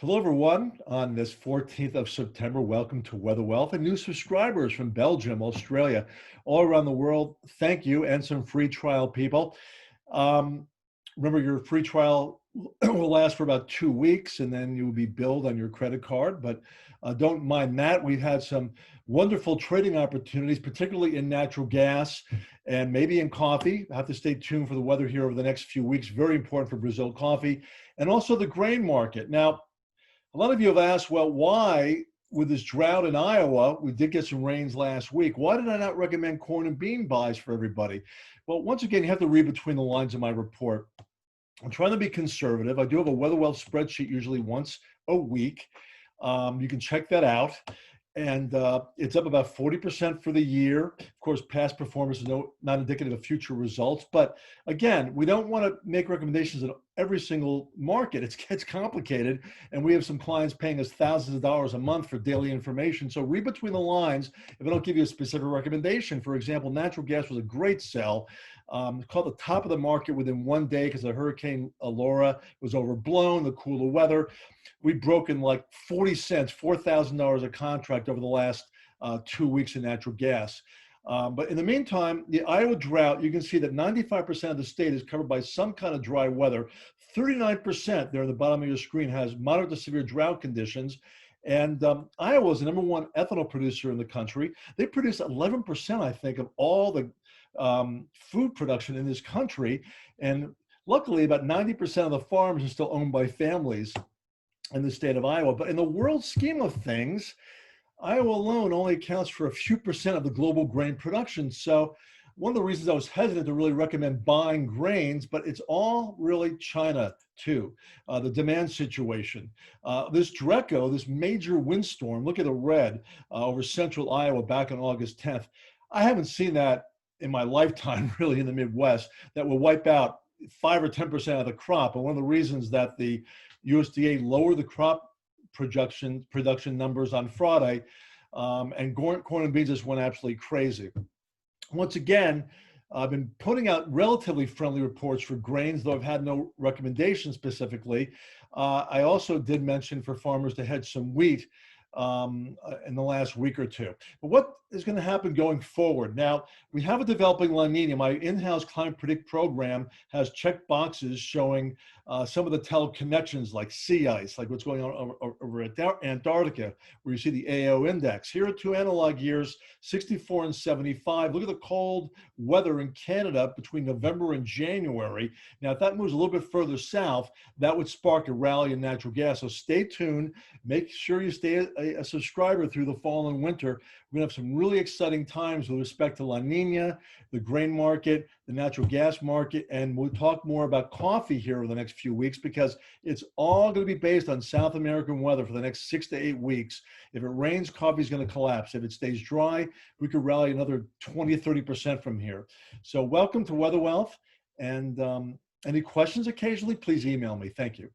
Hello, everyone. On this 14th of September, welcome to Weather Wealth and new subscribers from Belgium, Australia, all around the world. Thank you, and some free trial people. Um, Remember, your free trial will last for about 2 weeks, and then you will be billed on your credit card. But don't mind that. We've had some wonderful trading opportunities, particularly in natural gas and maybe in coffee. I have to stay tuned for the weather here over the next few weeks. Very important for Brazil coffee, and also the grain market. Now, a lot of you have asked, well, why, with this drought in Iowa, we did get some rains last week, why did I not recommend corn and bean buys for everybody? Well, once again, you have to read between the lines of my report. I'm trying to be conservative. I do have a Weather Wealth spreadsheet usually once a week. You can check that out. And it's up about 40% for the year. Of course, past performance is not indicative of future results. But again, we don't want to make recommendations in every single market. It gets complicated. And we have some clients paying us thousands of dollars a month for daily information. So read between the lines if I don't give you a specific recommendation. For example, natural gas was a great sell. Called the top of the market within one day because the Hurricane Laura was overblown, the cooler weather. We've broken like 40 cents, $4,000 a contract over the last 2 weeks in natural gas. But in the meantime, the Iowa drought, you can see that 95% of the state is covered by some kind of dry weather. 39% there at the bottom of your screen has moderate to severe drought conditions. And Iowa is the #1 ethanol producer in the country. They produce 11%, I think, of all the food production in this country. And luckily, about 90% of the farms are still owned by families in the state of Iowa. But in the world scheme of things, Iowa alone only accounts for a few percent of the global grain production. So one of the reasons I was hesitant to really recommend buying grains, but it's all really China too, the demand situation. This Dreco, this major windstorm, look at the red over central Iowa back on August 10th. I haven't seen that in my lifetime, really, in the Midwest, that will wipe out 5 or 10% of the crop. And one of the reasons that the USDA lowered the crop production numbers on Friday, and corn and beans just went absolutely crazy. Once again, I've been putting out relatively friendly reports for grains, though I've had no recommendations specifically. I also did mention for farmers to hedge some wheat in the last week or two. But what is going to happen going forward? Now, we have a developing La Nina. My in-house Climate Predict program has check boxes showing some of the teleconnections like sea ice, like what's going on over at Antarctica, where you see the AO index. Here are two analog years, 64 and 75. Look at the cold weather in Canada between November and January. Now, if that moves a little bit further south, that would spark a rally in natural gas. So stay tuned. Make sure you stay a subscriber through the fall and winter. We're going to have some really exciting times with respect to La Nina, the grain market, the natural gas market, and we'll talk more about coffee here over the next few weeks because it's all going to be based on South American weather for the next 6 to 8 weeks. If it rains, coffee is going to collapse. If it stays dry, we could rally another 20, 30% from here. So welcome to Weather Wealth, and any questions occasionally, please email me. Thank you.